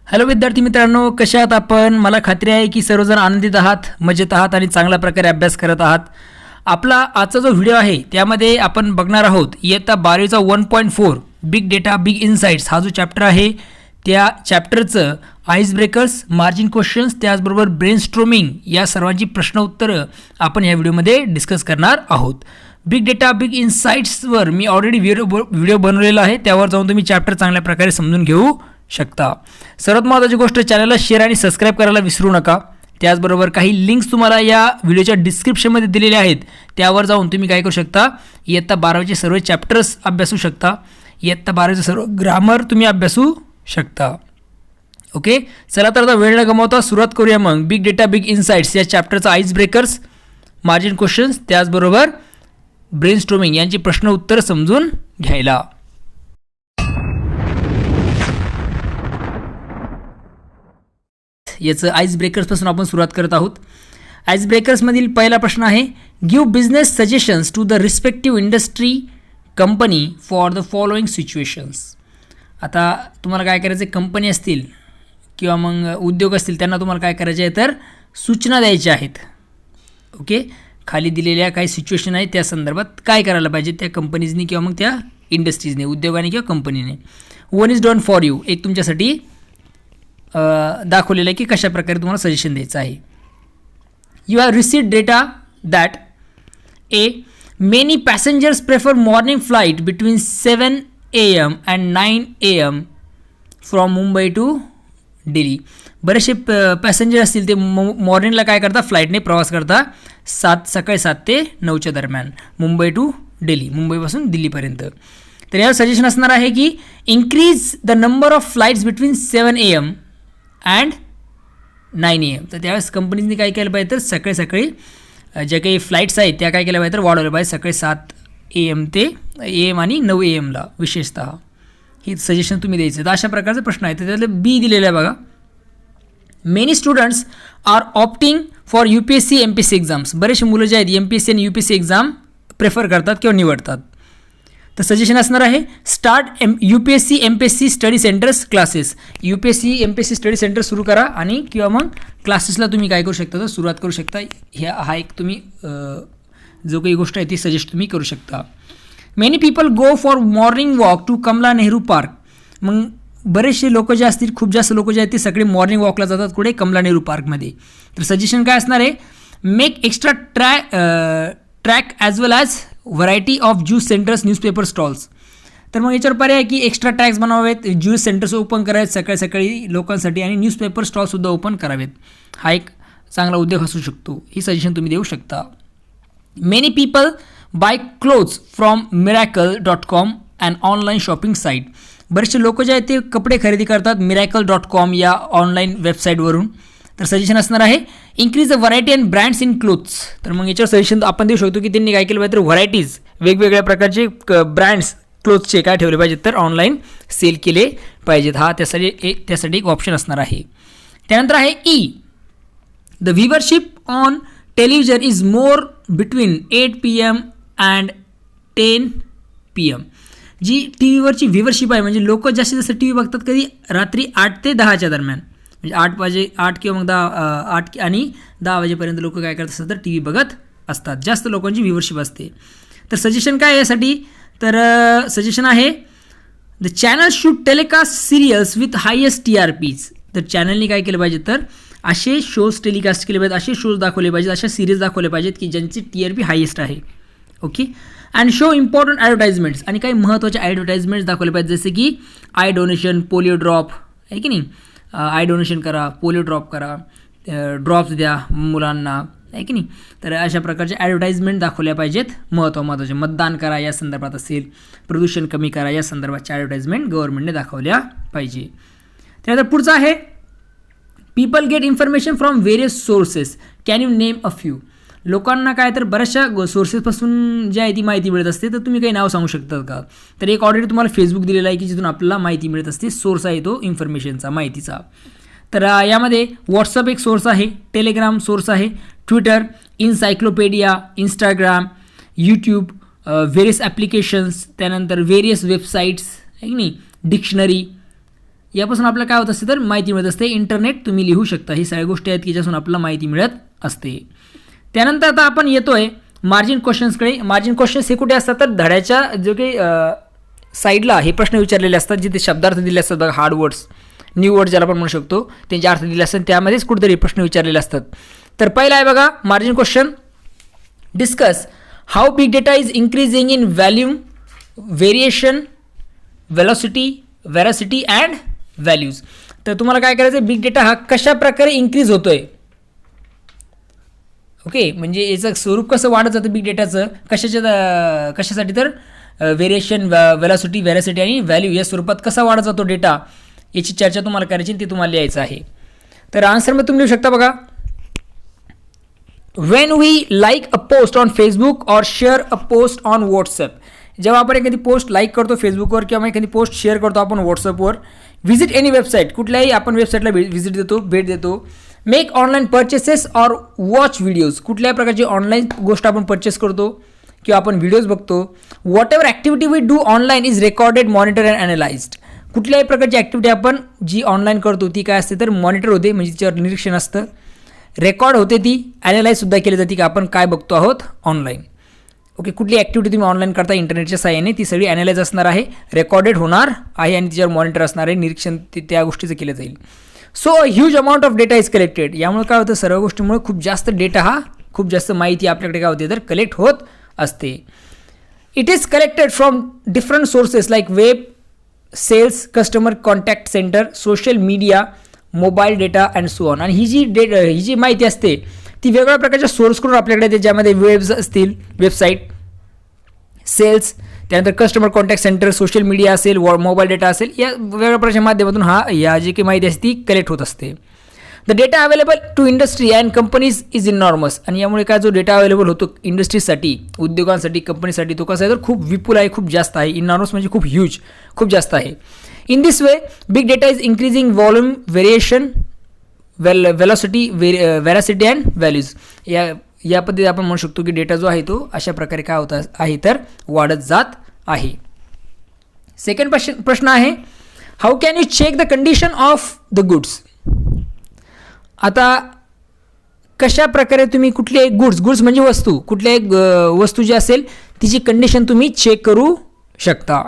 Hello विद्यार्थी मित्रांनो, कशा आहात आपण? मला खात्री आहे की सर्वजण आनंदित आहात, मजेत आहात आणि चांगल्या प्रकारे अभ्यास करत आहात. आपला आजचा जो व्हिडिओ आहे त्यामध्ये आपण बघणार आहोत इयत्ता 12वीचा 1.4 बिग डेटा बिग इन्साइट्स हा जो चॅप्टर आहे त्या चॅप्टरचं आईस ब्रेकर्स, मार्जिन क्वेश्चन्स, त्याचबरोबर ब्रेनस्ट्रोमिंग या सर्वांची प्रश्न उत्तरं आपण या व्हिडिओमध्ये डिस्कस करणार आहोत. बिग डेटा बिग इन्साइट्सवर मी ऑलरेडी व्हिडिओ बनवलेला आहे, त्यावर जाऊन तुम्ही चॅप्टर चांगल्या प्रकारे समजून घेऊ शकता. सर्वात महत्त्वाची गोष्ट, चॅनलला शेअर आणि सबस्क्राईब करायला विसरू नका. त्याचबरोबर काही लिंक्स तुम्हाला या व्हिडिओच्या डिस्क्रिप्शनमध्ये दिलेल्या आहेत, त्यावर जाऊन तुम्ही काय करू शकता, इयत्ता 12वीचे सर्व चॅप्टर्स अभ्यासू शकता. इयत्ता 12वीचे सर्व ग्रामर तुम्ही अभ्यासू शकता. ओके, चला तर आता वेळ न गमावता सुरुवात करूया. मग बिग डेटा बिग इन्साइट्स या चॅप्टरचा आईस ब्रेकर्स, मार्जिन क्वेश्चन्स, त्याचबरोबर ब्रेनस्टॉर्मिंग यांची प्रश्न उत्तर समजून घ्यायला. याचं आईस ब्रेकर्सपासून आपण सुरुवात करत आहोत. आईस ब्रेकर्समधील पहिला प्रश्न आहे, give business suggestions to the respective industry company for the following situations. आता तुम्हाला काय करायचं, कंपनी असतील किंवा मग उद्योग असतील त्यांना तुम्हाला काय करायचे आहे तर सूचना द्यायच्या आहेत. ओके, खाली दिलेल्या काही सिच्युएशन आहेत त्या संदर्भात काय करायला पाहिजे त्या कंपनीजनी किंवा मग त्या इंडस्ट्रीजने, उद्योगाने किंवा कंपनीने. One is done for you, एक तुमच्यासाठी दाखवलेलं आहे की कशा प्रकारे तुम्हाला सजेशन द्यायचं आहे. You have received data that a many passengers prefer morning flight between 7 AM and 9 AM from Mumbai to Delhi. बरेचसे पॅसेंजर असतील ते मॉर्निंगला काय करता, फ्लाईटने प्रवास करता सकाळी 7 ते 9च्या दरम्यान मुंबई टू दिल्ली, मुंबईपासून दिल्लीपर्यंत. तर यावर सजेशन असणार आहे की increase the number of flights between 7 AM and 9 AM. तर त्यावेळेस कंपनीजने काय केलं पाहिजे तर सकाळी ज्या काही फ्लाईट्स आहेत त्या काय केल्या पाहिजे तर वाढवल्या पाहिजे. सकाळी 7 AM ते AM आणि 9 AMला विशेषतः हे सजेशन तुम्ही द्यायचं. तर अशा प्रकारचा प्रश्न आहे. तर त्यातलं बी दिलेलं आहे बघा, many students are opting for UPSC MPSC exams. बरेचसे मुलं जे आहेत MPSC आणि UPSC एक्झाम प्रेफर करतात किंवा निवडतात. तर सजेशन असणार आहे, start UPSC MPSC study centres classes. UPSC MPSC study centre सुरू करा आणि किंवा मग क्लासेसला तुम्ही काय करू शकता तर सुरुवात करू शकता. हा एक तुम्ही जो काही गोष्ट आहे ती सजेस्ट तुम्ही करू शकता. Many people go for morning walk to Kamala Nehru park. मग बरेचसे लोक जे असतील, खूप जास्त लोक जे आहेत ते सगळे मॉर्निंग वॉकला जातात कुठे, कमला नेहरू पार्कमध्ये. तर सजेशन काय असणार आहे, make extra track as well as variety of juice centres newspaper stalls. तर मग याच्यावर पर्याय की एक्स्ट्रा ट्रॅक्स बनवावेत, ज्यूस सेंटर्स ओपन करावेत सकाळी लोकांसाठी आणि न्यूजपेपर स्टॉलसुद्धा ओपन करावेत. हा एक चांगला उद्योग असू शकतो. ही सजेशन तुम्ही देऊ शकता. Many people bye clothes from miracle.com and online shopping site. बरेचसे लोक जे आहेत ते कपडे खरेदी करतात miracle.com या ऑनलाईन वेबसाईटवरून. तर सजेशन असणार आहे, increase the variety and brands in clothes. तर मग याच्यावर सजेशन आपण देऊ शकतो की त्यांनी काय केलं पाहिजे तर व्हरायटीज, वेगवेगळ्या प्रकारचे ब्रँड्स क्लोथ्सचे काय ठेवले पाहिजेत तर ऑनलाईन सेल केले पाहिजेत. हा त्यासाठी एक ऑप्शन असणार आहे. त्यानंतर आहे E, the viewership on television is more between 8 PM and 10 PM. जी टी व्हीवरची व्ह्यूवरशिप आहे, म्हणजे लोक जास्तीत जास्त टी व्ही बघतात कधी रात्री 8 ते 10च्या दरम्यान, म्हणजे 8 किंवा मग 8 आणि 10 वाजेपर्यंत लोक काय करत असतात तर टी व्ही बघत असतात. जास्त लोकांची व्ह्यूवरशिप असते. तर सजेशन काय आहे यासाठी, तर सजेशन आहे, the channel should telecast serials with highest TRPs. तर चॅनलने काय केलं पाहिजे तर असे शोज टेलिकास्ट केले पाहिजेत, असे शोज दाखवले पाहिजेत, अशा सिरीज दाखवले पाहिजेत की ज्यांची TRP हायेस्ट आहे. Okay, and show important advertisements. आणि काही महत्त्वाचे ॲडव्हर्टाइजमेंट्स दाखवले पाहिजेत, जसे की आय डोनेशन, पोलिओ ड्रॉप आहे की नाही, आय डोनेशन करा, पोलिओ ड्रॉप करा, ड्रॉप्स द्या मुलांना आहे की नाही. तर अशा प्रकारचे ॲडव्हर्टाइजमेंट दाखवल्या पाहिजेत. महत्त्वाचे मतदान करा या संदर्भात असेल, प्रदूषण कमी करा या संदर्भाच्या ॲडव्हर्टाइजमेंट गव्हर्नमेंटने दाखवल्या पाहिजे. त्यानंतर पुढचं आहे, people get information from various sources, can you name a few. लोकांना काय तर बऱ्याचशा सोर्सेसपासून जी आहे ती माहिती मिळत असते. तर तुम्ही काही नाव सांगू शकता का, तर एक ऑलरेडी तुम्हाला फेसबुक दिलेला आहे की जिथून आपल्याला माहिती मिळत असते. सोर्स आहे तो इन्फॉर्मेशनचा, माहितीचा. तर यामध्ये व्हॉट्सअप एक सोर्स आहे, टेलिग्राम सोर्स आहे, Twitter, encyclopedia, Instagram, YouTube, various applications, त्यानंतर व्हेरियस वेबसाईट्स आहे की नाही, डिक्शनरी यापासून आपल्याला काय होत असते तर माहिती मिळत असते. इंटरनेट तुम्ही लिहू शकता. ही सगळ्या गोष्टी आहेत की ज्यापासून आपल्याला माहिती मिळत असते. त्यानंतर आता आपण येतोय मार्जिन क्वेश्चन्सकडे. मार्जिन क्वेश्चन्स हे कुठे असतात तर धड्याच्या जो काही साईडला हे प्रश्न विचारलेले असतात, जिथे शब्दार्थ दिले असतात बघा, हार्ड वर्ड्स, न्यू वर्ड ज्याला आपण म्हणू शकतो, त्यांचे अर्थ दिले असतात, त्यामध्येच कुठेतरी प्रश्न विचारलेले असतात. तर पहिला आहे बघा margin question, discuss how big data is increasing in volume, variation, velocity, veracity and values. तर तुम्हाला काय करायचं, बिग डेटा हा कशा प्रकारे इन्क्रीज होतोय. ओके, म्हणजे याचं स्वरूप कसं वाढत जातं बिग डेटाचं, कशासाठी तर व्हेरिएशन, वेलॉसिटी, व्हेरासिटी आणि व्हॅल्यू या स्वरूपात कसा वाढत जातो डेटा, याची चर्चा तुम्हाला करायची, ती तुम्हाला लिहायचं आहे. तर आन्सरमध्ये तुम्ही लिहू शकता बघा, when we like a post on Facebook or share a post on WhatsApp. जेव्हा आपण एखादी पोस्ट लाईक करतो फेसबुकवर किंवा एखादी पोस्ट शेअर करतो आपण व्हॉट्सअपवर, व्हिजिट एनी वेबसाईट, कुठल्याही आपण वेबसाईटला व्हिजिट देतो, भेट देतो, मेक ऑनलाईन परचेसेस और वॉच व्हिडिओज, कुठल्याही प्रकारची ऑनलाईन गोष्ट आपण परचेस करतो किंवा आपण व्हिडिओज बघतो. Whatever activity we do online is recorded, monitor and analysed. कुठल्याही प्रकारची ॲक्टिव्हिटी आपण जी ऑनलाईन करतो ती काय असते तर मॉनिटर होते, म्हणजे तिच्यावर निरीक्षण असतं, रेकॉर्ड होते, ती ॲनालाइजसुद्धा केली जाते की आपण काय बघतो आहोत ऑनलाईन. ओके, कुठली ॲक्टिव्हिटी तुम्ही ऑनलाईन करता इंटरनेटच्या साहाय्याने ती सगळी ॲनालाइज असणार आहे, रेकॉर्डेड होणार आहे आणि तिच्यावर मॉनिटर असणार आहे, निरीक्षण त्या गोष्टीचं केलं जाईल. So a huge amount of data is collected. यामुळे काय होतं, सर्व गोष्टीमुळे खूप जास्त डेटा हा, खूप जास्त माहिती आपल्याकडे काय होते तर कलेक्ट होत असते. It is collected from different sources like web, sales, customer contact centre, social media, mobile data and so on. आणि ही जी माहिती असते ती वेगवेगळ्या प्रकारच्या सोर्सकडून आपल्याकडे येते, ज्यामध्ये वेब्स असतील, वेबसाईट, सेल्स, त्यानंतर customer contact centre, social media असेल, मोबाईल डेटा असेल, या वेगवेगळ्या प्रकारच्या माध्यमातून या जी काही माहिती असते ती कलेक्ट होत असते. The data available to industry and companies is enormous. आणि यामुळे काय जो डेटा अवेलेबल होतो इंडस्ट्रीसाठी, उद्योगांसाठी, कंपनीसाठी, तो कसा आहे तर खूप विपुल आहे, खूप जास्त आहे. इनॉर्मस म्हणजे खूप ह्यूज, खूप जास्त आहे. In this way big data is increasing volume, variation, velocity, veracity and values. या पद्धतीत आपण म्हणू शकतो की डेटा जो आहे तो अशा प्रकारे काय होत आहे तर वाढत जात आहे. सेकंड प्रश्न आहे, how can you check the condition of the goods. आता कशा प्रकारे तुम्ही कुठले गुड्स म्हणजे वस्तू, कुठल्याही वस्तू जी असेल तिची कंडिशन तुम्ही चेक करू शकता.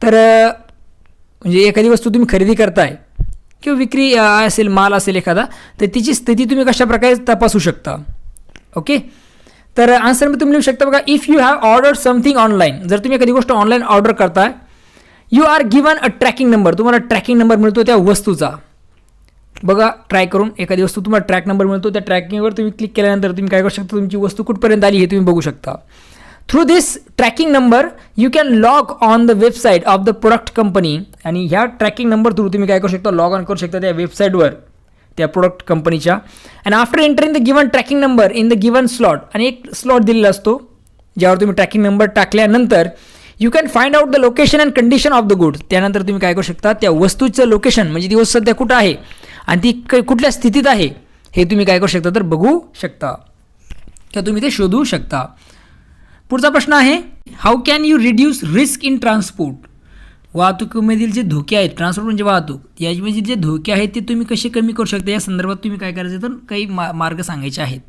तर म्हणजे एखादी वस्तू तुम्ही खरेदी करताय किंवा विक्री असेल, माल असेल एखादा, तर तिची स्थिती तुम्ही कशा प्रकारे तपासू शकता. ओके, तर आन्सरमध्ये तुम्ही लिहू शकता बघा, if you have order something online. जर तुम्ही एखादी गोष्ट ऑनलाईन ऑर्डर करताय, you are given a tracking number. तुम्हाला ट्रॅकिंग नंबर मिळतो त्या वस्तूचा. बघा ट्राय करून, एखादी वस्तू तुम्हाला ट्रॅक नंबर मिळतो, त्या ट्रॅकिंगवर तुम्ही क्लिक केल्यानंतर तुम्ही काय करू शकता, तुमची वस्तू कुठपर्यंत आली हे तुम्ही बघू शकता. Through this tracking number you can log on the website of the product company. आणि ह्या ट्रॅकिंग नंबर थ्रू तुम्ही काय करू शकता, लॉग ऑन करू शकता त्या वेबसाईटवर त्या प्रोडक्ट कंपनीच्या. And after entering the given tracking number in the given slot, आणि एक स्लॉट दिलेला असतो ज्यावर तुम्ही ट्रॅकिंग नंबर टाकल्यानंतर you can find out the location and condition of the good. त्यानंतर तुम्ही काय करू शकता, त्या वस्तूचं लोकेशन म्हणजे ती वस्तू सध्या कुठं आहे आणि ती कुठल्या स्थितीत आहे हे तुम्ही काय करू शकता तर बघू शकता किंवा तुम्ही ते शोधू शकता. पुढचा प्रश्न आहे, how can you reduce risk in transport. वाहतुकीमधील जे धोके आहेत, ट्रान्सपोर्ट म्हणजे वाहतूक, यामध्ये जे धोके आहेत ते तुम्ही कसे कमी करू शकता, या संदर्भात तुम्ही काय करायचं तर काही मार्ग सांगायचे आहेत.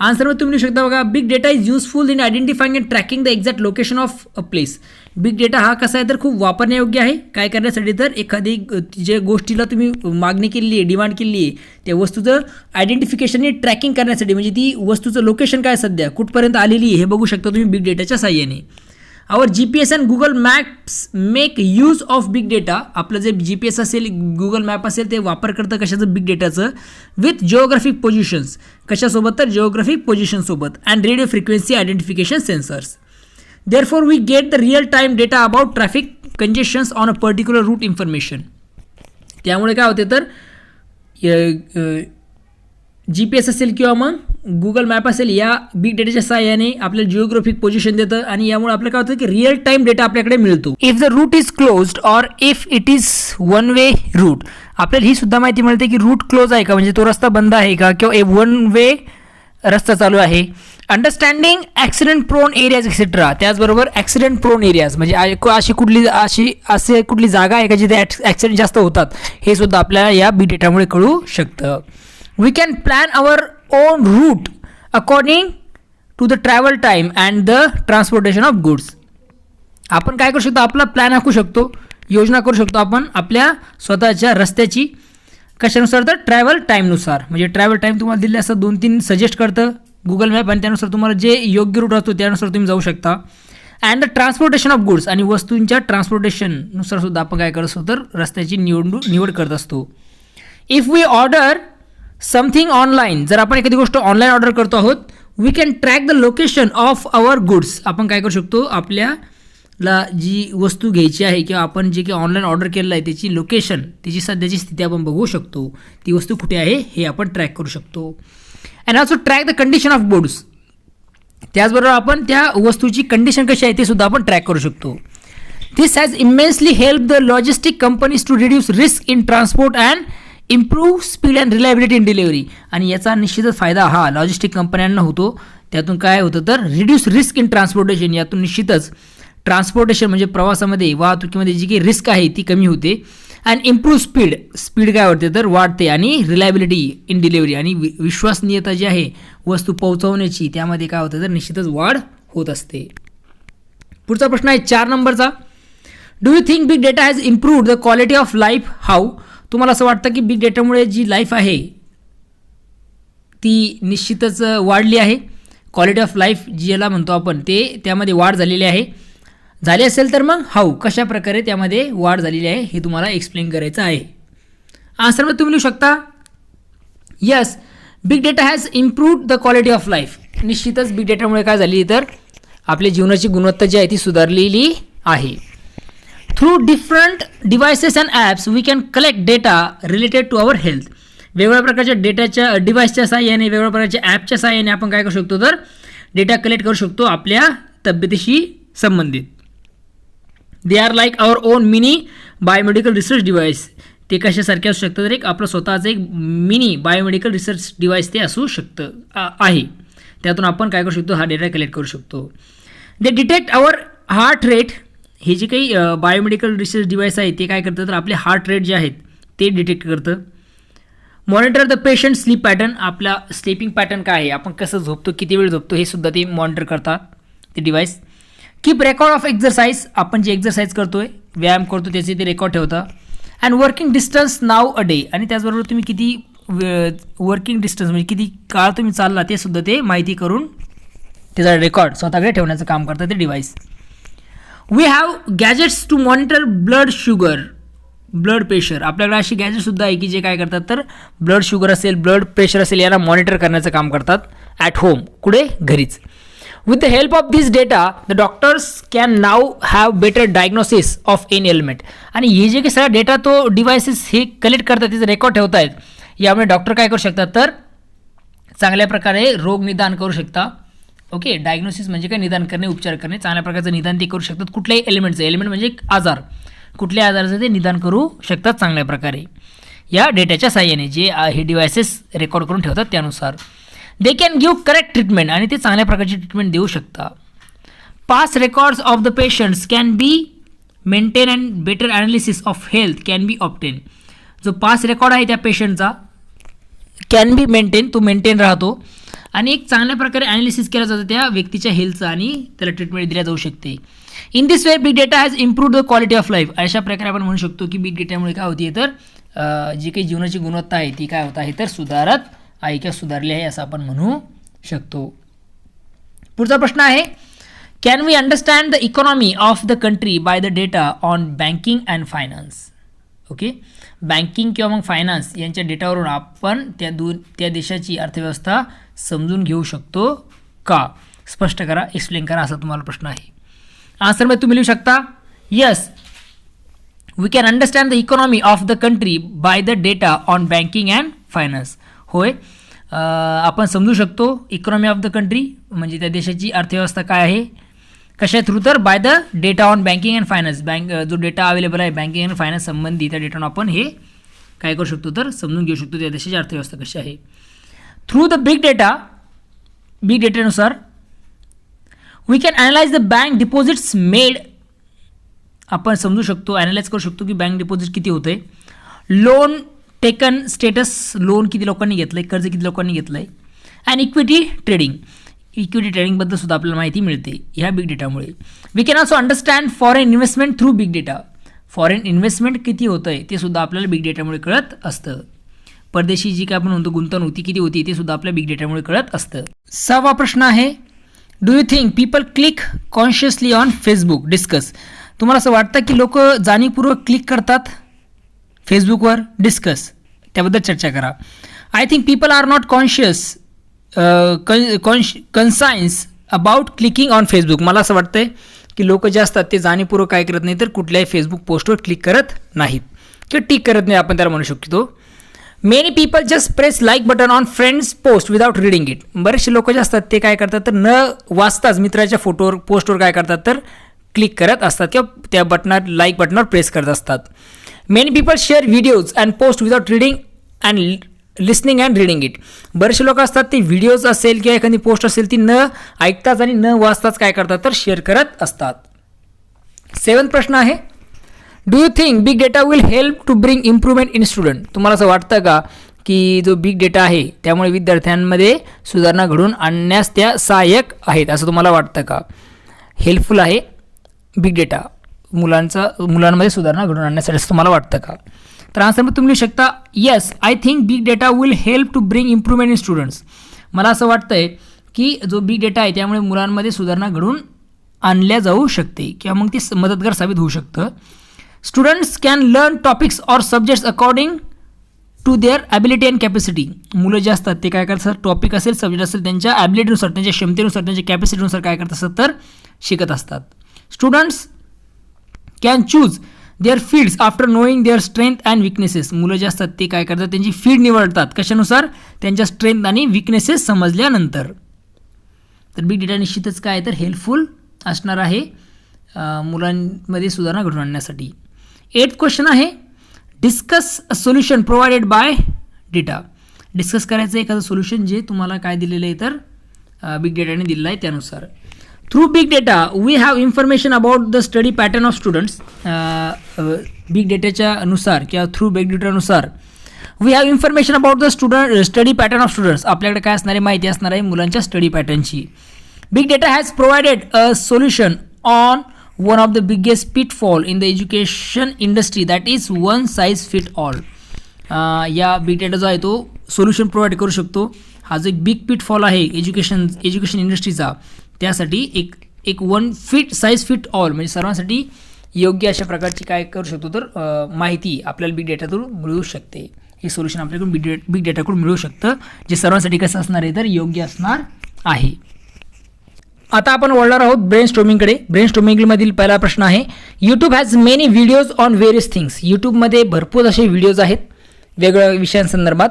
आन्सरमध्ये तुम्ही लिहू शकता बघा, big data is useful in identifying and tracking the exact location of a place. Big data हा कसा आहे तर खूप वापरण्यायोग्य आहे. काय करण्यासाठी तर एखादी जे गोष्टीला तुम्ही मागणी केलेली आहे, डिमांड केलेली आहे, त्या वस्तूचं आयडेंटिफिकेशन आणि ट्रॅकिंग करण्यासाठी, म्हणजे ती वस्तूचं लोकेशन काय सध्या कुठपर्यंत आलेली आहे हे बघू शकता तुम्ही बिग डेटाच्या साहाय्याने. आवर GPS and Google maps make use of big data. आपलं जे GPS असेल, गुगल मॅप असेल, ते वापर करतं कशाचं, बिग डेटाचं, विथ जिओग्राफिक पोझिशन्स. कशासोबत तर जिओग्राफिक पोझिशनसोबत, and radio frequency identification sensors. Therefore, we get the real-time data about traffic congestions on a particular route information. त्यामुळे काय होते तर GPS असेल किंवा मग गुगल मॅप असेल, या बिग डेटाच्या साहाय्याने आपल्याला जिओग्राफिक पोझिशन देतं आणि यामुळे आपल्याला काय होतं की रिअल टाईम डेटा आपल्याकडे मिळतो. If the route is closed or if it is one way route, आपल्याला ही सुद्धा माहिती मिळते की रूट क्लोज आहे का, म्हणजे तो रस्ता बंद आहे का, किंवा वन वे रस्ता चालू आहे. Understanding accident prone areas etcetera. त्याचबरोबर ॲक्सिडेंट प्रोन एरियाज म्हणजे अशी कुठली जागा आहे का जिथे ॲक्सिडेंट जास्त होतात, हे सुद्धा आपल्याला या बिग डेटामुळे कळू शकतं. We can plan our own route according to the travel time and the transportation of goods. आपण काय करू शकतो, आपला प्लॅन आखू शकतो, योजना करू शकतो आपण आपल्या स्वतःच्या रस्त्याची. कशानुसार तर ट्रॅव्हल टाईमनुसार. म्हणजे ट्रॅव्हल टाईम तुम्हाला दिले असं 2-3 सजेस्ट करतं गुगल मॅप आणि त्यानुसार तुम्हाला जे योग्य रूट असतो त्यानुसार तुम्ही जाऊ शकता. And the transportation of goods आणि वस्तूंच्या ट्रान्सपोर्टेशननुसार सुद्धा आपण काय करत असतो तर रस्त्याची निवड करत असतो. If we order something online, जर आपण एखादी गोष्ट ऑनलाईन ऑर्डर करतो आहोत, we can track the location of our goods. आपण काय करू शकतो, आपल्याला जी वस्तू घ्यायची आहे किंवा आपण जे काही ऑनलाईन ऑर्डर केलेलं आहे त्याची लोकेशन, त्याची सध्याची स्थिती आपण बघू शकतो, ती वस्तू कुठे आहे हे आपण ट्रॅक करू शकतो. And also track the condition of goods. त्याचबरोबर आपण त्या वस्तूची कंडिशन कशी आहे ते सुद्धा आपण ट्रॅक करू शकतो. This has immensely help the logistic companies to reduce risk in transport and improve speed and reliability in delivery. आणि याचा निश्चितच फायदा हा लॉजिस्टिक कंपन्यांना होतो. त्यातून काय होतं तर रिड्यूस रिस्क इन ट्रान्सपोर्टेशन. यातून निश्चितच ट्रान्सपोर्टेशन म्हणजे प्रवासामध्ये वाहतुकीमध्ये जी काही रिस्क आहे ती कमी होते. अँड इम्प्रूव्ह स्पीड काय होते तर वाढते. आणि रिलायबिलिटी इन डिलिव्हरी आणि विश्वसनीयता जी आहे वस्तू पोहोचवण्याची त्यामध्ये काय होतं तर निश्चितच वाढ होत असते. पुढचा प्रश्न आहे 4 नंबरचा. Do you think big data has improved the quality of life how. तुम्हाला असं वाटतं की बिग डेटामुळे जी लाईफ आहे ती निश्चितच वाढली आहे. क्वालिटी ऑफ लाईफ जी याला म्हणतो आपण ते त्यामध्ये वाढ झालेली आहे. झाली असेल तर मग हाऊ, कशा प्रकारे त्यामध्ये वाढ झालेली आहे हे तुम्हाला एक्सप्लेन करायचं आहे. आन्सरमध्ये तुम्ही लिहू शकता yes big data has improved the quality of life. निश्चितच बिग डेटामुळे काय झाली तर आपल्या जीवनाची गुणवत्ता जी आहे ती सुधारलेली आहे. Through different devices and apps we can collect data related to our health. वेगवेगळ्या प्रकारच्या डेटाच्या डिव्हाइसच्या साहाय्याने, वेगवेगळ्या प्रकारच्या ॲपच्या साहाय्याने आपण काय करू शकतो तर डेटा कलेक्ट करू शकतो आपल्या तब्येतीशी संबंधित. They are like our own mini biomedical research device. ते कशासारखे असू शकतं तर एक आपलं स्वतःचं एक मिनी बायोमेडिकल रिसर्च डिव्हाइस ते असू शकतं आहे. त्यातून आपण काय करू शकतो हा डेटा कलेक्ट करू शकतो. They detect our heart rate. हे जे काही बायोमेडिकल रिसर्च डिव्हाइस आहे ते काय करतं तर आपले हार्ट रेट जे आहेत ते डिटेक्ट करतं. Monitor the patient sleep pattern. आपला स्लीपिंग पॅटर्न काय आहे, आपण कसं झोपतो, किती वेळ झोपतो हे सुद्धा ते मॉनिटर करतात ते device. Keep record of exercise. आपण जे एक्झरसाइज करतोय, व्यायाम करतो त्याचे ते रेकॉर्ड ठेवता. And working distance now a day. आणि त्याचबरोबर तुम्ही किती वर्किंग डिस्टन्स म्हणजे किती काळ तुम्ही चालला ते सुद्धा ते माहिती करून त्याचा रेकॉर्ड स्वतःकडे ठेवण्याचं काम करतं ते device. We have gadgets to monitor blood sugar, blood pressure. आपल्याकडे अशी गॅजेटसुद्धा आहे की जे काय करतात तर ब्लड शुगर असेल, ब्लड प्रेशर असेल याला मॉनिटर करण्याचं काम करतात ॲट होम, कुठे घरीच. With the help of this data, the doctors can now have better diagnosis of any ailment. आणि हे जे काही सगळा डेटा तो डिव्हाइसेस हे कलेक्ट करतात, त्याचं रेकॉर्ड ठेवत आहेत. यामुळे डॉक्टर काय करू शकतात तर चांगल्या प्रकारे रोग निदान करू शकता. ओके, डायग्नोसिस म्हणजे काय, निदान करणे, उपचार करणे. चांगल्या प्रकारचं निदान ते करू शकतात. कुठल्याही एलिमेंटचं, एलिमेंट म्हणजे आजार, कुठल्याही आजाराचं ते निदान करू शकतात चांगल्या प्रकारे या डेटाच्या साहाय्याने जे हे डिव्हाइसेस रेकॉर्ड करून ठेवतात त्यानुसार. They can give correct treatment. आणि ते चांगल्या प्रकारची ट्रीटमेंट देऊ शकता. Past records of the patients can be maintain and better analysis of health can be obtain. जो पास्ट रेकॉर्ड आहे त्या पेशंटचा कॅन बी मेंटेन, तो मेंटेन राहतो आणि एक चांगल्या प्रकारे ॲनालिसिस केला जातं त्या व्यक्तीच्या हेल्थचं आणि त्याला ट्रीटमेंट दिल्या जाऊ शकते. In this way big data has improved the quality of life. अशा प्रकारे आपण म्हणू शकतो की बिग डेटामुळे काय होती तर जी काही जीवनाची गुणवत्ता आहे ती काय होत आहे तर सुधारत आहे किंवा सुधारली आहे असं आपण म्हणू शकतो. पुढचा प्रश्न आहे can we understand the economy of the country by the data on banking and finance. Okay, banking किंवा मग फायनान्स यांच्या डेटावरून आपण त्या देशाची अर्थव्यवस्था समजून घेऊ शकतो का? स्पष्ट करा, एक्सप्लेन करा असा तुम्हाला प्रश्न आहे. आन्सरमध्ये तुम्ही लिहू शकता yes we can understand the economy of the country by the data on banking and finance. होय, आपण समजू शकतो इकॉनॉमी ऑफ द कंट्री म्हणजे त्या देशाची अर्थव्यवस्था काय आहे कशा थ्रू तर bye the data on banking and finance. जो डेटा अवेलेबल आहे बँकिंग अँड फायनान्स संबंधी त्या डेटानं आपण हे काय करू शकतो तर समजून घेऊ शकतो त्या देशाची अर्थव्यवस्था कशी आहे. Through the big data big डेटानुसार we can analyse the bank deposits made. आपण समजू शकतो, ॲनालाइज करू शकतो की बँक डिपॉझिट किती होतं आहे. लोन टेकन स्टेटस, लोन किती लोकांनी घेतलं आहे, कर्ज किती लोकांनी घेतलं आहे. अँड इक्विटी ट्रेडिंग, इक्विटी ट्रेडिंगबद्दल सुद्धा आपल्याला माहिती मिळते ह्या बिग डेटामुळे. We can also understand foreign investment through big data. Foreign investment किती होतं आहे ते सुद्धा आपल्याला बिग डेटामुळे कळत असतं. परदेशी जी काय आपण म्हणतो गुंतवणूक ती किती होती ते सुद्धा आपल्या बिग डेटामुळे कळत असतं. 6वा प्रश्न आहे, do you think people click consciously on Facebook? Discuss. तुम्हाला असं वाटतं की लोक जाणीवपूर्वक क्लिक करतात फेसबुकवर? डिस्कस, त्याबद्दल चर्चा करा. I think people are not conscious about clicking on Facebook. मला असं वाटतंय की लोक जे असतात ते जाणीवपूर्वक काय करत नाही तर कुठल्याही फेसबुक पोस्टवर क्लिक करत नाहीत किंवा टिक करत नाही, आपण त्याला म्हणू शकतो. Many people just press like button on friends post without reading it. बरेचसे लोक जे असतात ते काय करतात तर न वाचताच मित्राच्या फोटोवर पोस्टवर काय करतात तर क्लिक करत असतात किंवा त्या बटनावर लाईक बटनावर प्रेस करत असतात. Many people share videos and post without reading and listening and reading it. बरेचसे लोक असतात ते व्हिडिओज असेल किंवा एखादी पोस्ट असेल ती न ऐकताच आणि न वाचताच काय करतात तर शेअर करत असतात. 7th प्रश्न आहे, do you think big data will help to bring improvement in student? तुम्हाला असं वाटतं का की जो बिग डेटा आहे त्यामुळे विद्यार्थ्यांमध्ये सुधारणा घडवून आणण्यास त्या सहाय्यक आहेत असं तुम्हाला वाटतं का? हेल्पफुल आहे बिग डेटा मुलांमध्ये सुधारणा घडवून आणण्यासाठी असं तुम्हाला वाटतं का? तर आन्सरमध्ये तुम्ही लिहू शकता, yes I think big data will help to bring improvement in students. मला असं वाटतं आहे की जो बिग डेटा आहे त्यामुळे मुलांमध्ये सुधारणा घडवून आणल्या जाऊ शकते किंवा मग ती मदतगार साबित होऊ शकतं. Students can learn topics or subjects according to their ability and capacity. मुलं जे असतात ते काय करतात, टॉपिक असेल सब्जेक्ट असेल त्यांच्या ॲबिलिटीनुसार, त्यांच्या क्षमतेनुसार, त्यांच्या कॅपॅसिटीनुसार काय करत असतात तर शिकत असतात. Students can choose their fields after knowing their strength and weaknesses. मुलं जे असतात ते काय करतात त्यांची फील्ड निवडतात कशानुसार, त्यांच्या स्ट्रेंथ आणि विकनेसेस समजल्यानंतर. तर बिग डेटा निश्चितच काय तर हेल्पफुल असणार आहे मुलांमध्ये सुधारणा घडवून आणण्यासाठी. 8th क्वेश्चन आहे, discuss a solution provided bye data. Discuss करायचं एखादं सोल्युशन जे तुम्हाला काय दिलेलं आहे तर बिग डेटाने दिलेलं आहे त्यानुसार. Through big data we have information about the study pattern of students. Big डेटाच्या नुसार किंवा थ्रू बिग डेटानुसार we have information about the study pattern of students. आपल्याकडे काय असणार आहे माहिती असणार आहे मुलांच्या स्टडी पॅटर्नची. Big data has provided a solution on one of the biggest pitfall in the education industry, that is one size fit all. या बिग डेटा जो आहे तो सोल्युशन प्रोव्हाइड करू शकतो. हा जो एक बिग पिटफॉल आहे एज्युकेशन इंडस्ट्रीचा त्यासाठी एक वन साईज फिट ऑल म्हणजे सर्वांसाठी योग्य अशा प्रकारची काय करू शकतो तर माहिती आपल्याला बिग डेटातून मिळू शकते. हे सोल्युशन आपल्याकडून बिग डेटाकडून मिळू शकतं जे सर्वांसाठी कसं असणार आहे तर योग्य असणार आहे. आता आपण वळणार आहोत ब्रेन स्टॉर्मिंगकडे. ब्रेन स्टॉर्मिंगमधील पहिला प्रश्न आहे, YouTube has many videos on various things. यूट्यूबमध्ये भरपूर असे व्हिडिओज आहेत वेगवेगळ्या विषयांसंदर्भात.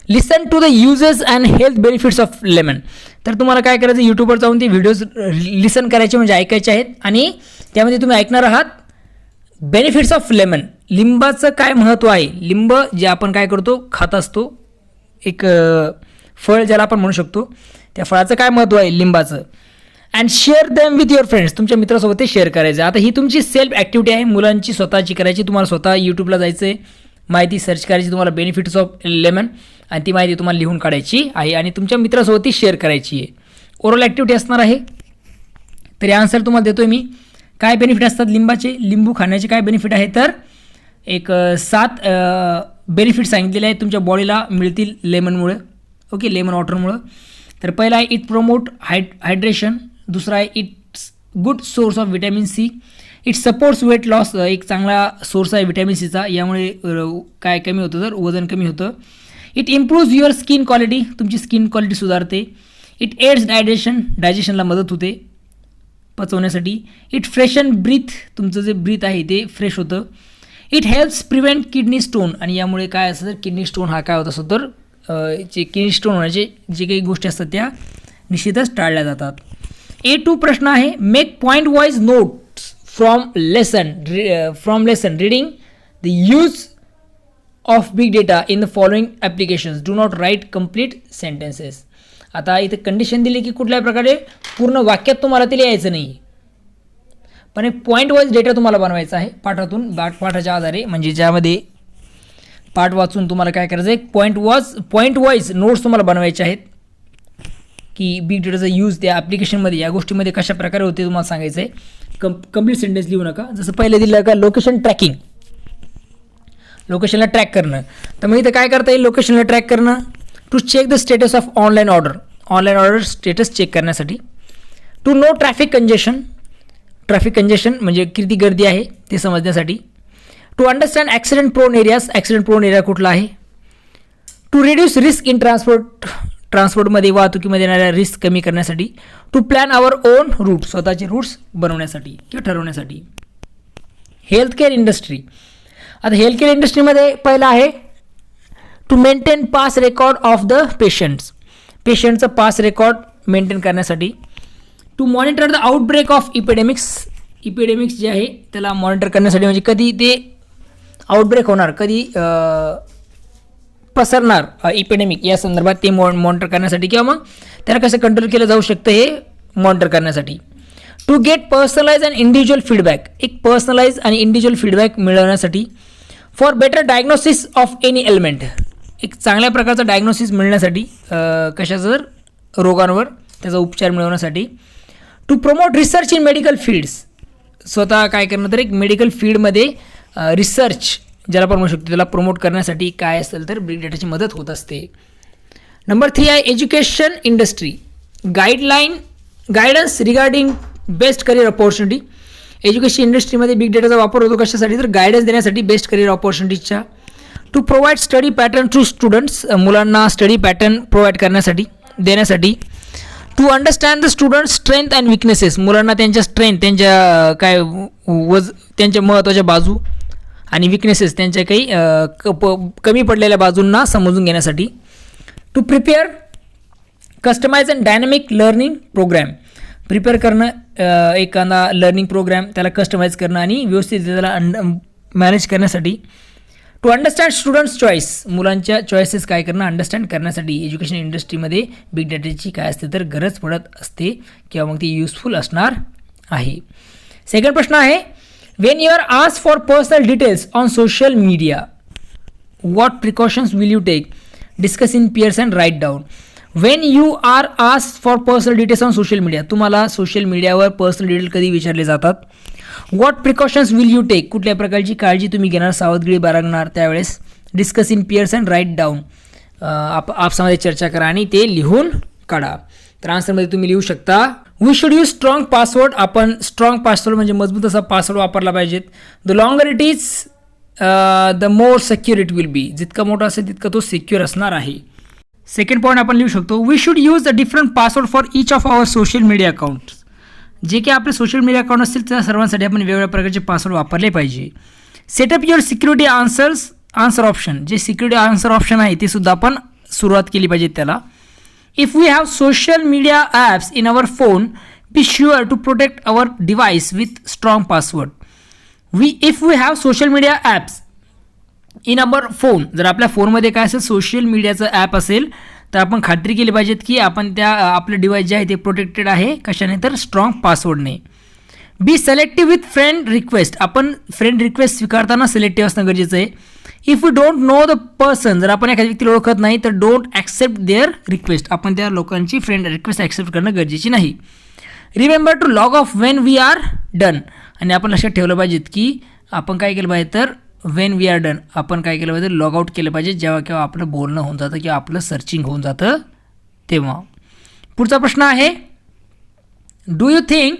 Listen to the uses and health benefits of lemon. तर तुम्हाला काय करायचं यूट्यूबवर जाऊन ते व्हिडिओज लिसन करायचे म्हणजे ऐकायचे आहेत आणि त्यामध्ये तुम्ही ऐकणार आहात बेनिफिट्स ऑफ लेमन. लिंबाचं काय महत्त्व आहे. लिंब जे आपण काय करतो खात असतो एक फळ ज्याला आपण म्हणू शकतो त्या फळाचं काय महत्त्व आहे लिंबाचं. And share them with your friends. तुमच्या मित्रासोबत ते शेअर करायचं. आता ही तुमची सेल्फ ॲक्टिव्हिटी आहे मुलांची स्वतःची करायची. तुम्हाला स्वतः यूट्यूबला जायचं आहे माहिती सर्च करायची तुम्हाला बेनिफिट्स ऑफ लेमन आणि ती माहिती तुम्हाला लिहून काढायची आहे आणि तुमच्या मित्रासोबत ती शेअर करायची आहे. ओरल ॲक्टिव्हिटी असणार आहे. तरी आन्सर तुम्हाला देतो आहे मी. काय बेनिफिट असतात लिंबाचे, लिंबू खाण्याचे काय बेनिफिट आहे तर एक 7 बेनिफिट सांगितलेले आहेत तुमच्या बॉडीला मिळतील लेमनमुळे. Okay, lemon वॉटरमुळं. तर पहिला आहे इट प्रमोट हायड्रेशन. दुसरा आहे it's good source of vitamin C. It supports weight loss. एक चांगला सोर्स आहे व्हिटॅमिन सीचा. यामुळे काय कमी होतं तर वजन कमी होतं. It improves your skin quality. तुमची स्किन क्वालिटी सुधारते. इट एड्स डायजेशनला मदत होते पचवण्यासाठी. It freshen breath. तुमचं जे ब्रीथ आहे ते फ्रेश होतं. It helps prevent kidney stone. आणि यामुळे काय असतं तर किडनी स्टोन हा काय होत असतो तर जे किडनी स्टोन होण्याचे जे काही गोष्टी असतात त्या निश्चितच टाळल्या जातात. A2 प्रश्न आहे, make point wise notes from lesson reading the use of big data in the following applications. Do not write complete sentences. आता इथे कंडिशन दिली की कुठल्याही प्रकारे पूर्ण वाक्यात तुम्हाला ते लिहायचं नाही, पण एक पॉईंट वाईज डेटा तुम्हाला बनवायचा आहे पाठातून, पाठाच्या आधारे, म्हणजे ज्यामध्ये पाठ वाचून तुम्हाला काय करायचं आहे, पॉईंट वाईज नोट्स तुम्हाला बनवायचे आहेत की बिग डेटाचा यूज त्या ॲप्लिकेशनमध्ये या गोष्टीमध्ये कशा प्रकारे होते तुम्हाला सांगायचं आहे. कंप्लीट सेंटेन्स लिहू नका. जसं पहिलं दिलं का लोकेशन ट्रॅकिंग, लोकेशनला ट्रॅक करणं, तर मग इथं काय करता येईल, लोकेशनला ट्रॅक करणं. To check the status of online order status check करण्यासाठी. टू नो ट्रॅफिक कंजेशन म्हणजे किती गर्दी आहे ते समजण्यासाठी. To understand accident prone area कुठला आहे. टू रिड्यूस रिस्क इन ट्रान्सपोर्टमध्ये वाहतुकीमध्ये येणाऱ्या रिस्क कमी करण्यासाठी. To plan our own route स्वतःचे रूट्स बनवण्यासाठी किंवा ठरवण्यासाठी. Healthcare industry. आता हेल्थकेअर इंडस्ट्रीमध्ये पहिलं आहे to maintain past record of the पेशंटचं पास रेकॉर्ड मेंटेन करण्यासाठी. To monitor the outbreak of epidemics जे आहे त्याला मॉनिटर करण्यासाठी, म्हणजे कधी ते आउटब्रेक होणार, कधी पसरणार इपिडेमिक या संदर्भात ते मॉनिटर करण्यासाठी, किंवा मग त्याला कसं कंट्रोल केलं जाऊ शकतं हे मॉनिटर करण्यासाठी. To get personalise and individual feedback, एक पर्सनलाइज आणि इंडिव्हिज्युअल फीडबॅक मिळवण्यासाठी. For better diagnosis of any element, एक चांगल्या प्रकारचा डायग्नोसिस मिळण्यासाठी, कशाचं तर रोगांवर त्याचा उपचार मिळवण्यासाठी. To promote research in medical fields, स्वतः काय करणं तर एक मेडिकल फील्डमध्ये रिसर्च ज्याला पण म्हणू शकतो त्याला प्रमोट करण्यासाठी काय असेल तर बिग डेटाची मदत होत असते. नंबर 3 आहे education industry. Guidance regarding best career opportunity. Education इंडस्ट्रीमध्ये बिग डेटाचा वापर होतो कशासाठी तर गायडन्स देण्यासाठी बेस्ट करिअर ऑपॉर्च्युनिटीजच्या. To provide study pattern to students, मुलांना स्टडी पॅटर्न प्रोव्हाइड देण्यासाठी. To understand the students strength and weaknesses, मुलांना त्यांच्या स्ट्रेंथ, त्यांच्या त्यांच्या महत्त्वाच्या बाजू आणि विकनेसेस, त्यांच्या काही कमी पडलेल्या बाजूंना समजून घेण्यासाठी. To prepare customise and dynamic learning programme, prepare करणं एखादा लर्निंग प्रोग्रॅम त्याला कस्टमाइज करणं आणि व्यवस्थित त्याला मॅनेज करण्यासाठी. टू अंडरस्टँड स्टुडंट्स चॉईस, मुलांच्या चॉईसेस काय करणं अंडरस्टँड करण्यासाठी एज्युकेशन इंडस्ट्रीमध्ये बिग डेटाची काय असते तर गरज पडत असते किंवा मग ती युजफुल असणार आहे. सेकंड प्रश्न आहे when you are asked for personal details on social media, what precautions will you take? Discuss in peers and write down. When you are asked for personal details on social media, तुम्हाला social मीडियावर personal detail कधी विचारले जातात. what precautions will you take? कुठल्या प्रकारची काळजी तुम्ही घेणार, सावधगिरी बाळगणार त्यावेळेस. Discuss in peers and write down. आपसामध्ये चर्चा करा आणि ते लिहून काढा. तर आन्सरमध्ये तुम्ही लिहू शकता we should use strong password. आपण स्ट्रॉंग पासवर्ड म्हणजे मजबूत असा पासवर्ड वापरला पाहिजेत. The longer it is the more secure it will be. जितका मोठा असेल तितका तो सिक्युअर असणार आहे. सेकंड पॉईंट आपण लिहू शकतो we should use a different password for each of our social media account. जे काही आपले सोशल मीडिया अकाउंट असतील त्या सर्वांसाठी आपण वेगवेगळ्या प्रकारचे पासवर्ड वापरले पाहिजे. Setup your security answer option, जे सिक्युरिटी आन्सर ऑप्शन आहे ते सुद्धा आपण सुरुवात केली पाहिजे त्याला. If we have social media apps in our phone, be sure to protect our device with strong password. If we have social media apps in our phone, जर आपल्या फोनमध्ये काय असेल सोशल मीडियाचं ॲप असेल तर आपण खात्री केली पाहिजेत की आपण त्या आपलं डिव्हाइस जे आहे ते प्रोटेक्टेड आहे कशाने तर स्ट्रॉंग पासवर्डने. Be selective with friend request, आपण फ्रेंड रिक्वेस्ट स्वीकारताना सिलेक्टिव्ह असणं गरजेचं आहे. If you don't know the person, जर आपण एखाद्या व्यक्तीला ओळखत नाही तर डोंट ॲक्सेप्ट देअर रिक्वेस्ट, आपण त्या लोकांची फ्रेंड रिक्वेस्ट ॲक्सेप्ट करणं गरजेची नाही. Remember to log off when we are done, आणि आपण लक्षात ठेवलं पाहिजेत की आपण काय केलं पाहिजे तर वेन वी आर डन आपण काय केलं पाहिजे लॉग आउट केलं पाहिजे जेव्हा केव्हा आपलं बोलणं होऊन जातं किंवा आपलं सर्चिंग होऊन जातं तेव्हा. पुढचा प्रश्न आहे do you think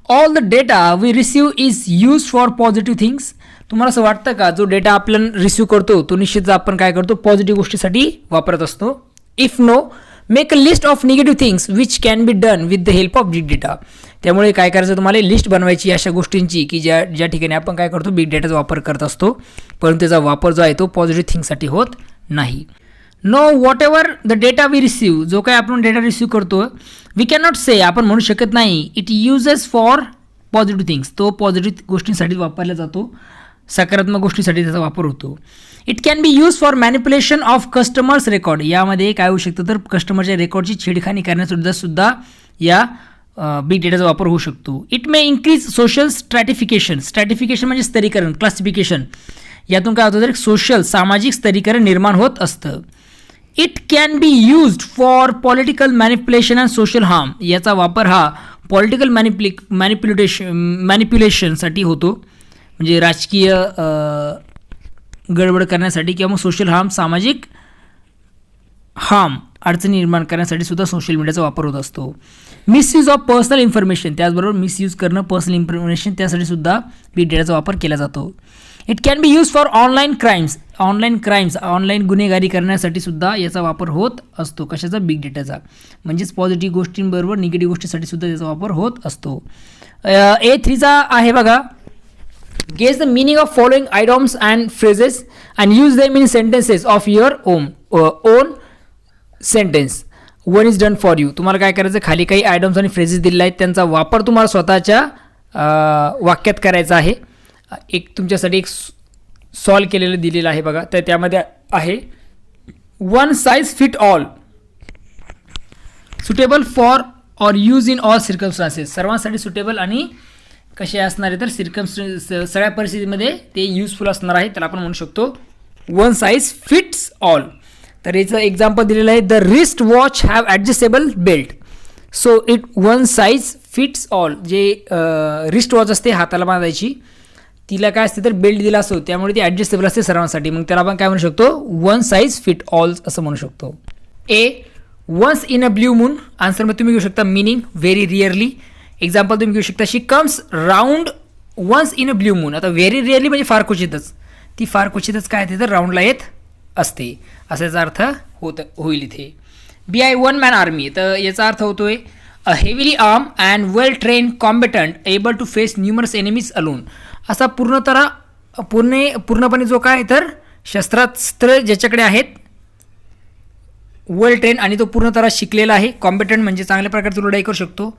all the data we receive is use for positive things. तुम्हाला असं वाटतं का जो डेटा आपण रिसीव्ह करतो तो निश्चित आपण काय करतो पॉझिटिव्ह गोष्टीसाठी वापरत असतो. If know make a list of negative things which can be done with the help of big data. त्यामुळे काय करायचं तुम्हाला लिस्ट बनवायची अशा गोष्टींची की ज्या ठिकाणी आपण काय करतो बिग डेटाचा वापर करत असतो परंतु त्याचा वापर जो आहे तो पॉझिटिव्ह थिंगसाठी होत नाही. No whatever the data we receive, जो काही आपण डेटा रिसीव्ह करतो वी कॅन नॉट से, आपण म्हणू शकत नाही it uses for positive things, तो पॉझिटिव्ह गोष्टींसाठी वापरला जातो. सकारात्मक गोष्टीसाठी त्याचा वापर होतो. It can be use for manipulation of customers record. यामध्ये काय होऊ शकतं तर कस्टमरच्या रेकॉर्डची छेडखानी करण्यासुद्धा या बिग डेटाचा वापर होऊ शकतो. It may increase social स्ट्रॅटिफिकेशन. स्ट्रॅटिफिकेशन म्हणजे स्तरीकरण, क्लासिफिकेशन. यातून काय होतं तर सोशल सामाजिक स्तरीकरण निर्माण होत असतं. It can be used for political manipulation and social harm. याचा वापर हा पॉलिटिकल मॅनिप्युलेशनसाठी होतो, म्हणजे राजकीय गडबड करण्यासाठी किंवा मग सोशल हार्म, सामाजिक हार्म, अडचणी निर्माण करण्यासाठी सुद्धा सोशल मीडियाचा वापर होत असतो. मिसयूज ऑफ पर्सनल इन्फॉर्मेशन, त्याचबरोबर मिसयूज करणं पर्सनल इन्फॉर्मेशन, त्यासाठी सुद्धा बिग डेटाचा वापर केला जातो. It can be use for online crimes. Online गुन्हेगारी करण्यासाठी सुद्धा याचा वापर होत असतो. कशाचा? बिग डेटाचा. म्हणजेच पॉझिटिव्ह गोष्टींबरोबर निगेटिव्ह गोष्टीसाठी सुद्धा याचा वापर होत असतो. A3चा आहे बघा, guess the meaning of following items and phrases and use them in sentences of your own sentence. One is done for you. तुम्हाला काय करायचं, खाली काही आयटम्स आणि फ्रेजेस दिलेले आहेत, त्यांचा वापर तुम्हाला स्वतःच्या वाक्यात करायचा आहे. एक तुमच्यासाठी एक सॉल्व केलेलं दिलेलं आहे बघा, तर त्यामध्ये आहे one size fit all, suitable for or use in all circumstances. सर्वांसाठी सुटेबल आणि कसे असणार आहे तर सगळ्या परिस्थितीमध्ये ते युजफुल असणार आहे. त्याला आपण म्हणू शकतो वन साईज फिट्स ऑल. तर याचं एक्झाम्पल दिलेलं आहे, the wrist watch have adjustable belt. So it one size fits all. जे रिस्ट वॉच असते हाताला बांधायची, तिला काय असते तर बेल्ट दिला असतो, त्यामुळे ती ॲडजस्टेबल असते सर्वांसाठी. मग त्याला आपण काय म्हणू शकतो, वन साईज फिट ऑल असं म्हणू शकतो. A once in a blue moon. आन्सरमध्ये तुम्ही घेऊ शकता मिनिंग व्हेरी रिअरली. एक्झाम्पल तुम्ही घेऊ शकता, she comes round once in a blue moon. आता व्हेरी रिअरली म्हणजे फार क्वचितच, ती फार क्वचितच काय येते तर राऊंडला येत असते, असा याचा अर्थ होईल इथे. B I one man army. तर याचा अर्थ होतोय a heavily arm and well train combatant able to face numerous enemies alone. असा पूर्णपणे जो काय तर शस्त्रास्त्र ज्याच्याकडे आहेत, वेल ट्रेन आणि तो पूर्णतः शिकलेला आहे. कॉम्बॅटंट म्हणजे चांगल्या प्रकारची लढाई करू शकतो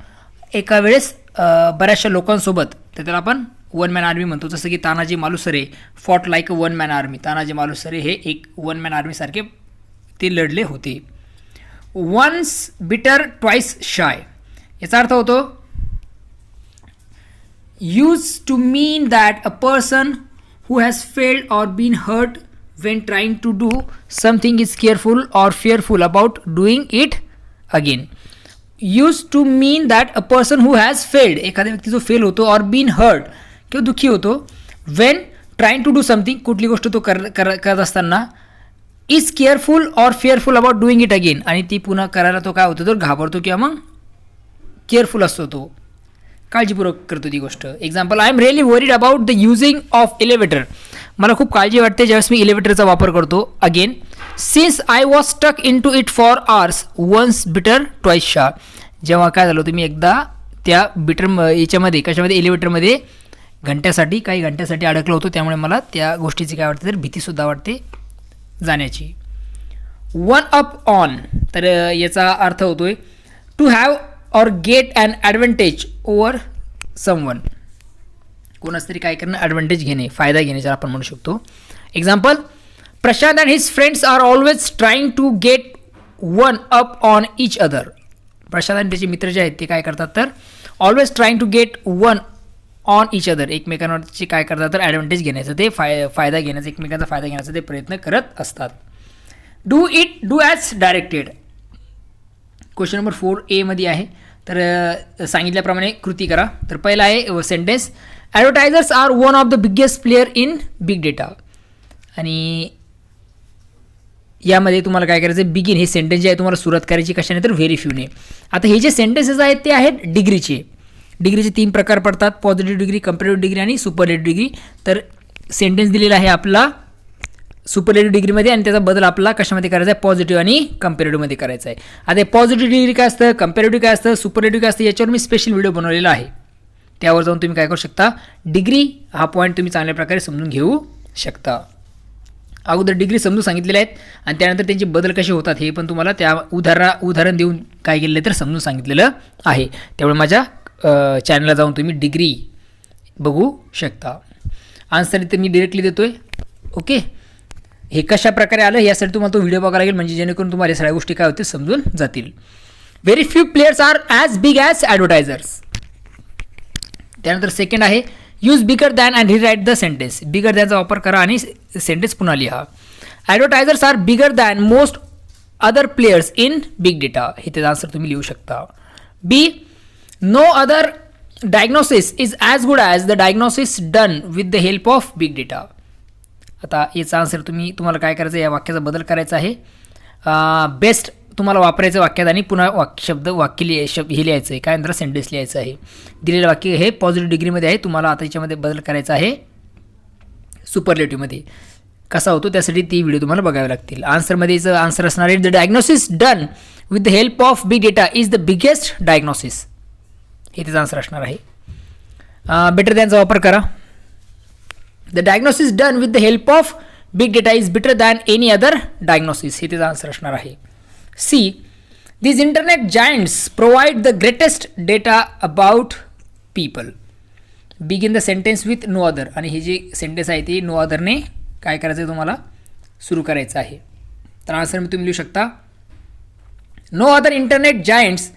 एका वेळेस बऱ्याचशा लोकांसोबत, तर त्याला आपण वन मॅन आर्मी म्हणतो. जसं की Tanaji Malusare fought like a one man army. Tanaji Malusare हे एक वन मॅन आर्मीसारखे ते लढले होते. Once bitten twice shy. याचा अर्थ होतो used to mean that a person who has failed or been hurt when trying to do something is careful or fearful about doing it again. Used to mean that a person who has failed, एखाद्या व्यक्ती जो fail होतो or been hurt किंवा दुःखी होतो when trying to do something, कुठली गोष्ट तो करत असताना, is careful or fearful about doing it again, आणि ती पुन्हा करायला तो काय होतो तर घाबरतो किंवा मग केअरफुल असतो, तो काळजीपूर्वक करतो ती गोष्ट. Example, I am really worried about the using of elevator. मला खूप काळजी वाटते ज्यावेळेस मी एलिव्हेटरचा वापर करतो. Again, since I was stuck in to it for hours once bitten twice shy. जेव्हा काय झालं होतं, मी एकदा त्या याच्यामध्ये कशामध्ये एलिव्हेटरमध्ये काही घंट्यासाठी अडकलो होतो, त्यामुळे मला त्या गोष्टीची काय वाटते तर भीतीसुद्धा वाटते जाण्याची. One up on. तर याचा अर्थ होतोय to have or get an advantage over someone. कोणाच तरी काय करणं, ॲडव्हान्टेज घेणे, फायदा घेणे ज्याला आपण म्हणू शकतो. Example, Prashant and his friends are always trying to get one up on each other. Prashant आणि त्याचे मित्र जे आहेत ते काय करतात तर always trying to get one on each other. एकमेकांवरची काय करतात तर ॲडव्हान्टेज घेण्याचं, ते फायदा घेण्याचा, एकमेकांचा फायदा घेण्याचा ते प्रयत्न करत असतात. Do as directed. Question number 4A मध्ये आहे. तर सांगितल्याप्रमाणे कृती करा. तर पहिला आहे sentence, advertisers are one of the biggest player in big data. आणि यामध्ये तुम्हाला काय करायचं, बिगिन हे सेंटेन्स जे आहे तुम्हाला सुरुवात करायची कशाने तर व्हेरी फ्यूने. आता हे जे सेंटेन्सेस आहेत ते आहेत डिग्रीचे. डिग्रीचे 3 प्रकार पडतात, पॉझिटिव्ह डिग्री, कंपॅरेटिव्ह डिग्री आणि सुपरलेटिव्ह डिग्री. तर सेंटेन्स दिलेला आहे आपला सुपरलेटिव्ह डिग्रीमध्ये आणि त्याचा बदल आपला कशामध्ये करायचा आहे, पॉझिटिव्ह आणि कंपॅरेटिव्हमध्ये करायचा आहे. आता पॉझिटिव्ह डिग्री काय असतं, कंपॅरेटिव्ह काय असतं, सुपरलेटिव्ह काय असतं, याच्यावर मी स्पेशल व्हिडिओ बनवलेला आहे. त्यावर जाऊन तुम्ही काय करू शकता, डिग्री हा पॉईंट तुम्ही चांगल्या प्रकारे समजून घेऊ शकता. अगोदर डिग्री समजून सांगितलेल्या आहेत आणि त्यानंतर त्यांचे बदल कसे होतात हे पण तुम्हाला त्या उदाहरण देऊन काय केलेलं तर समजून सांगितलेलं आहे. त्यामुळे माझ्या चॅनलला जाऊन तुम्ही डिग्री बघू शकता. आन्सर इथे मी डिरेक्टली देतोय. ओके, हे कशा प्रकारे आलं यासाठी तुम्हाला तो व्हिडिओ बघायला लागेल, म्हणजे जेणेकरून तुम्हाला सगळ्या गोष्टी काय होतील समजून जातील. Very few players are as big as advertisers. त्यानंतर सेकंड आहे use bigger than and rewrite the sentence. Bigger दॅनचा वापर करा आणि सेंटेन्स पुन्हा लिहा. Advertisers are bigger than most other players in big data. हे त्याचा आन्सर तुम्ही लिहू शकता. B, no other diagnosis is as good as the diagnosis done with the help of big data. आता याचा आन्सर तुम्हाला काय करायचं, या वाक्याचा बदल करायचा आहे. बेस्ट तुम्हाला वापरायचं वाक्यात आणि पुन्हा वाक्य हे लिहायचं आहे. काय नंतर सेंटेन्स लिहायचं आहे. दिलेलं वाक्य हे पॉझिटिव्ह डिग्रीमध्ये आहे. तुम्हाला आता याच्यामध्ये बदल करायचा आहे सुपरलेटिव्हमध्ये. कसा होतो त्यासाठी ती व्हिडिओ तुम्हाला बघावे लागतील. आन्सरमध्ये आन्सर असणार आहे the diagnosis done with the help of big data is the biggest diagnosis. हे त्याचा आन्सर असणार आहे. बेटर दॅनचा वापर करा. The diagnosis done with the help of big data is better than any other diagnosis. हे त्याचा आन्सर असणार आहे. See, these internet giants provide the greatest data about people. Begin the sentence with no other. आणि हे जे sentence आहे ते no अदरने काय करायचं आहे तुम्हाला सुरू करायचं आहे. तर आन्सर मी तुम्ही लिहू शकता. No other internet giants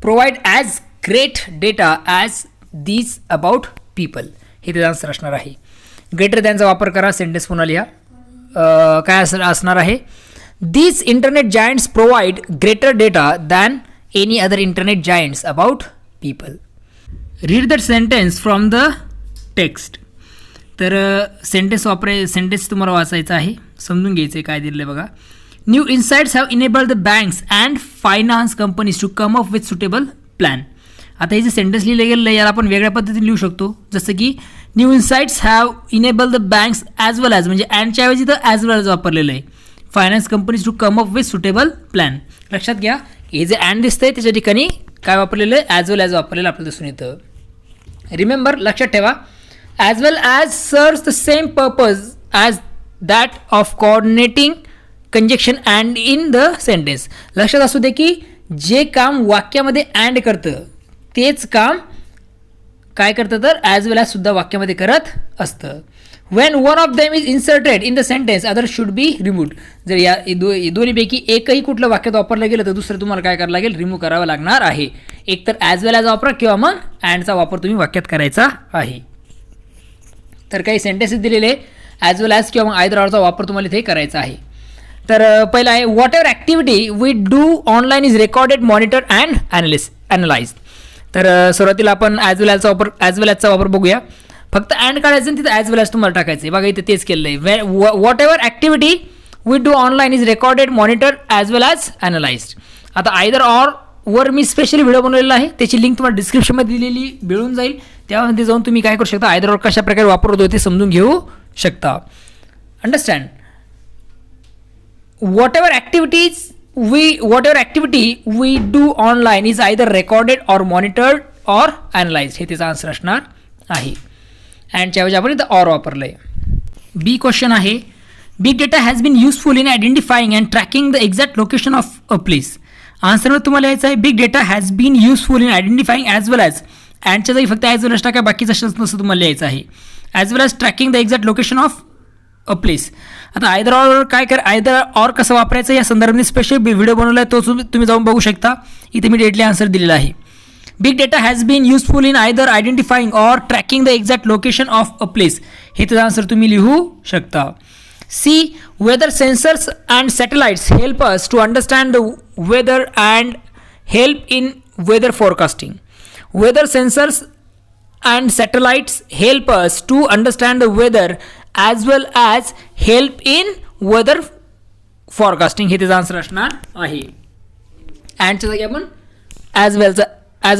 provide as great data as these about people. हे त्याचा आन्सर असणार आहे. ग्रेटर दॅनचा वापर करा. सेंटेन्स पुन्हा लिहा. काय असणार आहे, these internet giants provide greater data than any other internet giants about people. Read that sentence from the text. तर सेंटेन्स तुम्हाला वाचायचं आहे, समजून घ्यायचं आहे काय दिलं आहे बघा. New insights have enabled the banks and finance companies to come up with suitable plan. आता हे जे सेंटेन्स लिहिलं गेलं आहे याला आपण वेगळ्या पद्धतीने लिहू शकतो. जसं की new insights have enable the banks as well as, म्हणजे अँडच्या ऐवजी तर ॲज वेल ॲज वापरलेलं आहे. Finance companies to come up with suitable plan. लक्षात घ्या, हे जे अँड दिसतंय त्याच्या ठिकाणी काय वापरलेलं आहे, ॲज वेल ॲज वापरलेलं आपल्याला दिसून येतं. रिमेंबर, लक्षात ठेवा, as well as serves the same purpose as that of coordinating conjunction and in the sentence. लक्षात असू दे की जे काम वाक्यामध्ये अँड करतं तेच काम काय करतं तर ॲज वेल ॲज सुद्धा वाक्यामध्ये करत असतं. when one of them is inserted in the sentence other should be removed. जर या दोन्हीपैकी एकही कुठलं वाक्यात वापरलं गेलं तर दुसरं तुम्हाला काय करावं लागेल, रिमूव्ह करावं लागणार आहे. एक तर ॲज वेल ॲज वापरा किंवा मग अँडचा वापर तुम्ही वाक्यात करायचा आहे. तर काही सेंटेन्सेस दिलेले ॲज वेल ॲज किंवा मग आयदर ऑरचा वापर तुम्हाला इथे करायचा आहे. तर पहिला आहे whatever activity we do online is recorded, monitor and analyse. तर सुरुवातीला आपण ॲज वेल ॲजचा वापर बघूया. फक्त अँड काढायचं आणि तिथं ॲज वेल ॲज तुम्हाला टाकायचं आहे. बघा इथे तेच केलं आहे. Whatever activity we do online is recorded, monitor as well as analysed. आता आयदर ऑर वर मी स्पेशली व्हिडिओ बनवलेला आहे, त्याची लिंक तुम्हाला डिस्क्रिप्शनमध्ये दिलेली मिळून जाईल. त्यामध्ये जाऊन तुम्ही काय करू शकता, आयदर ऑर कशा प्रकारे वापर होतो ते समजून घेऊ शकता. Understand. whatever activity we do online is either recorded or monitored or analyzed. हे त्याचा आन्सर असणार आहे. अँडच्या ऐवजी आपण इथं ऑर वापरलं आहे. बी क्वेश्चन आहे, big data has been useful in identifying and tracking the exact location of a place. आन्सरमध्ये तुम्हाला यायचं आहे big data has been useful in identifying as well as. अँडच्या जागी फक्त ॲज वेल ॲज टाका, बाकीचं नसतं तुम्हाला लिहायचं आहे. As well as tracking the exact location of a place. आता आयदर ऑर कसं वापरायचं या संदर्भाने स्पेशल व्हिडिओ बनवला आहे, तो तुम्ही जाऊन बघू शकता. इथे मी डिरेक्टली आन्सर दिलेला आहे. Big data has been useful in either identifying or tracking the exact location of a place. हे त्याचा आन्सर तुम्ही लिहू शकता. See, weather sensors and satellites help us to understand the weather and help in weather forecasting. Weather sensors and satellites help us to understand the weather as well as help in weather forecasting. हे त्याचा answer असणार आहे. अँडच्या जागी आपण as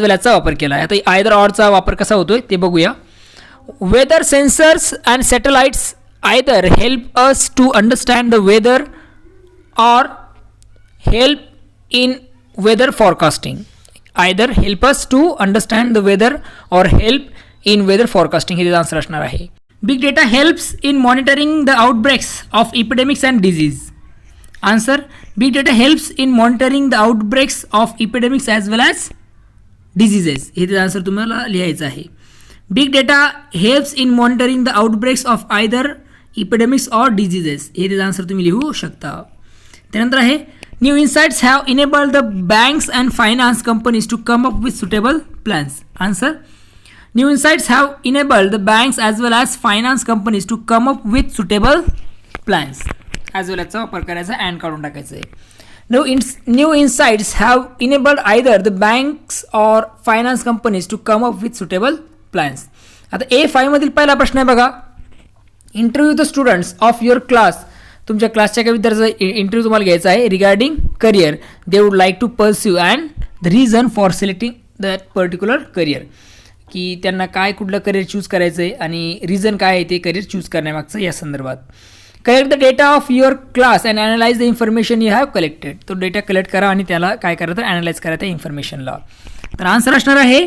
well ॲजचा वापर केला आहे. आता आयदर ऑरचा वापर कसा होतोय ते बघूया. Weather sensors and satellites either help us to understand the weather or help in weather forecasting. Either help us to understand the weather or help in weather forecasting. हे त्याचा आन्सर असणार आहे. Big data helps in monitoring the outbreaks of epidemics and disease. Answer, big data helps in monitoring the outbreaks of epidemics as well as diseases. हे त्याचा answer तुम्हाला लिहायचं आहे. Big data helps in monitoring the outbreaks of either epidemics or diseases. हे त्याचा answer तुम्ही लिहू शकता. त्यानंतर आहे new insights have enabled the banks and finance companies to come up with suitable plans. Answer new insights have enabled the banks as well as finance companies to come up with suitable plans. As well ॲजचा वापर करायचा and काढून टाकायचं आहे. New insights have enabled either the banks or finance companies to come up with suitable plans. आता A5 मधील पहिला प्रश्न आहे बघा. Interview the students of your class. तुमच्या क्लासच्या काही विद्यार्थ्याचा इंटरव्ह्यू तुम्हाला घ्यायचा आहे regarding career they would like to pursue and the reason for selecting that particular career. की त्यांना काय कुठलं करिअर चूज करायचं आहे आणि रिझन काय आहे ते करिअर चूज करण्यामागचं या संदर्भात. Collect the data of your class and analyse the information you have collected. तो डेटा कलेक्ट करा आणि त्याला काय करायचं ॲनालाइज करा त्या इन्फॉर्मेशनला. तर आन्सर असणार आहे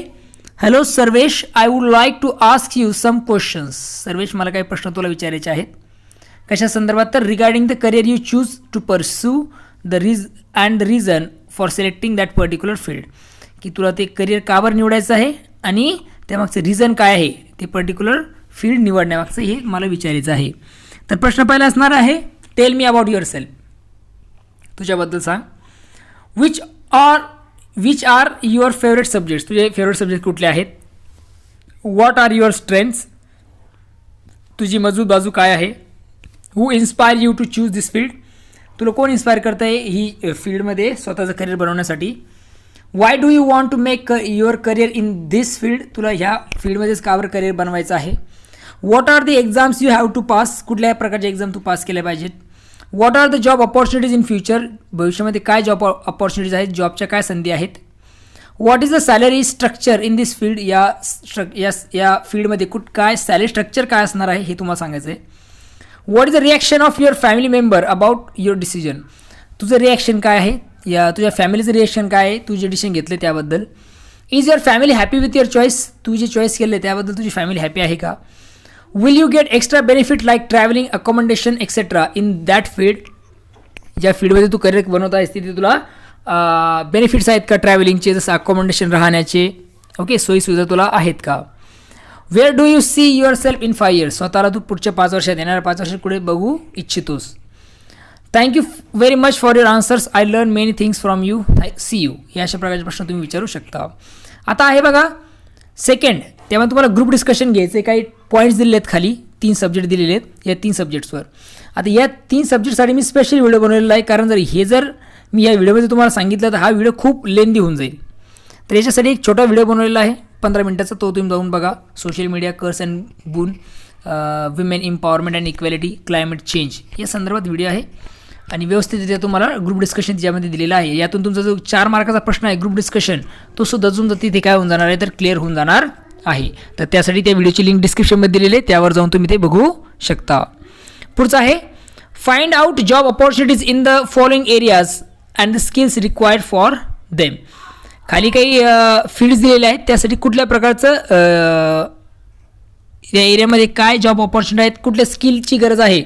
hello Sarvesh, I would like to ask you some questions. Sarvesh, मला काही प्रश्न तुला विचारायचे आहेत. कशा संदर्भात? तर regarding the career you choose to pursue the reason for selecting that particular field. की तुला ते करिअर का बरं निवडायचं आहे आणि त्यामागचं रिझन काय आहे ते पर्टिक्युलर फील्ड निवडण्यामागचं हे मला विचारायचं आहे. तर प्रश्न पहिला असणार आहे टेल मी अबाउट युअर सेल्फ. तुझ्याबद्दल सांग. Which are your favourite subjects. तुझे फेवरेट सब्जेक्ट कुठले आहेत? What are your strengths. तुझी मजबूत बाजू काय आहे? Who inspire you to choose this field. तुला कोण इन्स्पायर करतं आहे ही फील्डमध्ये स्वतःचं करिअर बनवण्यासाठी? Why do you want to make your career in this field. तुला ह्या फील्डमध्येच का बरं करिअर बनवायचं आहे? What are the exams you have to pass. कुठल्या प्रकारचे एक्झाम तू पास केल्या पाहिजेत? What are the job opportunities in future. भविष्यामध्ये काय जॉब अपॉर्च्युनिटीज आहेत, जॉबच्या काय संधी आहेत? What is the salary structure in this field. या फील्डमध्ये काय सॅलरी स्ट्रक्चर काय असणार आहे हे तुम्हाला सांगायचं आहे. What is the reaction of your family member about your decision. तुझं रिॲक्शन काय आहे, या तुझ्या फॅमिलीचं रिॲक्शन काय आहे तू जे डिसिजन घेतले त्याबद्दल. Is your family happy with your choice. तू जे चॉईस केलं त्याबद्दल तुझी फॅमिली हॅपी आहे का? Will you get extra benefit like travelling accommodation etcetera in that field. ज्या फील्डमध्ये तू करिअर बनवत आहेस तिथे तुला बेनिफिट्स आहेत का ट्रॅव्हलिंगचे, जसं अकोमोडेशन राहण्याचे, ओके, सोयीसुविधा तुला आहेत का? Where do you see your self in 5 years. स्वतःला तू पुढच्या 5 वर्षात येणाऱ्या 5 वर्षात पुढे बघू इच्छितोस. Thank you very much for your answers. I learn many things from you. See you. हे अशा प्रकारचे प्रश्न तुम्ही विचारू शकता. आता आहे बघा सेकंड. त्यामुळे तुम्हाला ग्रुप डिस्कशन घ्यायचे. काही पॉईंट्स दिलेले आहेत खाली, 3 सब्जेक्ट दिलेले आहेत या 3 सब्जेक्ट्सवर. आता या 3 सब्जेक्टसाठी मी स्पेशल व्हिडिओ बनवलेला आहे, कारण जर मी या व्हिडिओमध्ये तुम्हाला सांगितलं तर हा व्हिडिओ खूप लेंदी होऊन जाईल. तर याच्यासाठी एक छोटा व्हिडिओ बनवलेला आहे 15 मिनिटाचा, तो तुम्ही जाऊन बघा. सोशल मीडिया कर्स अँड बून, women empowerment and equality, climate change या संदर्भात व्हिडिओ आहे. आणि व्यवस्थितरित्या तुम्हाला ग्रुप डिस्कशन त्याच्यामध्ये दिलेलं आहे. यातून तुमचा जो 4 मार्काचा प्रश्न आहे ग्रुप डिस्कशन, तो सुद्धा तुमचा तिथे काय होऊन जाणार आहे तर क्लिअर होऊन जाणार आहे. तर त्यासाठी त्या व्हिडिओची लिंक डिस्क्रिप्शनमध्ये दिलेली आहे, त्यावर जाऊन तुम्ही ते बघू शकता. पुढचं आहे find out job opportunities in the following areas and the skills required for them. खाली काही फील्ड्स दिलेले आहेत, त्यासाठी कुठल्या प्रकारचं या एरियामध्ये काय जॉब अपॉर्च्युनिटी आहेत, कुठल्या स्किलची गरज आहे,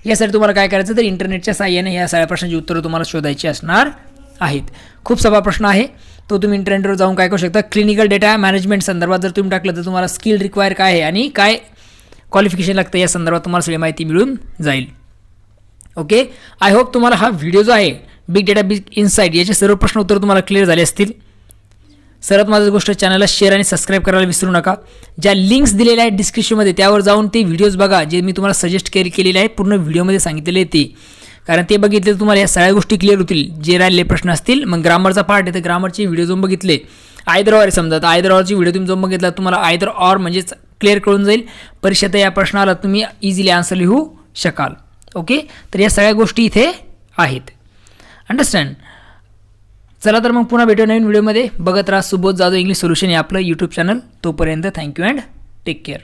यासाठी तुम्हाला काय करायचं तर इंटरनेटच्या साहाय्याने या सगळ्या प्रश्नांची उत्तरं तुम्हाला शोधायची असणार आहेत. खूप सभा प्रश्न आहे, तो तुम्ही इंटरनेटवर जाऊन काय करू शकता. क्लिनिकल डेटा मॅनेजमेंट संदर्भात जर तुम्ही टाकलं तर तुम्हाला स्किल रिक्वायर काय आहे आणि काय क्वालिफिकेशन लागतं या संदर्भात तुम्हाला सगळी माहिती मिळून जाईल. ओके, आय होप तुम्हाला हा व्हिडिओ जो आहे बिग डेटा बिग इन्साइट याचे सर्व प्रश्न उत्तर तुम्हाला क्लिअर झाले असतील. सर्वात माझी गोष्ट, चॅनलला शेअर आणि सबस्क्राईब करायला विसरू नका. ज्या लिंक्स दिलेल्या आहेत डिस्क्रिप्शनमध्ये त्यावर जाऊन ते व्हिडिओज बघा जे मी तुम्हाला सजेस्ट केलेले आहेत, पूर्ण व्हिडिओमध्ये सांगितलेले ते, कारण ते बघितले तुम्हाला या सगळ्या गोष्टी क्लिअर होतील. जे राहिलेले प्रश्न असतील, मग ग्रामरचा पार्ट आहे तर ग्रामरचे व्हिडिओ जाऊन बघितले, आयदर ऑर समजा तर आयदर ऑरची व्हिडिओ तुम्ही जाऊन बघितला तुम्हाला आयदर ऑर म्हणजेच क्लिअर कळून जाईल. परीक्षेत या प्रश्नाला तुम्ही इझिली आन्सर लिहू शकाल. ओके, तर या सगळ्या गोष्टी इथे आहेत. अंडरस्टँड. चला तर मग पुन्हा भेटू नवीन व्हिडिओमध्ये. बघत राहा सुबोध जाधव इंग्लिश सोल्युशन हे आपलं यूट्यूब चॅनल. तोपर्यंत थँक्यू अँड टेक केअर.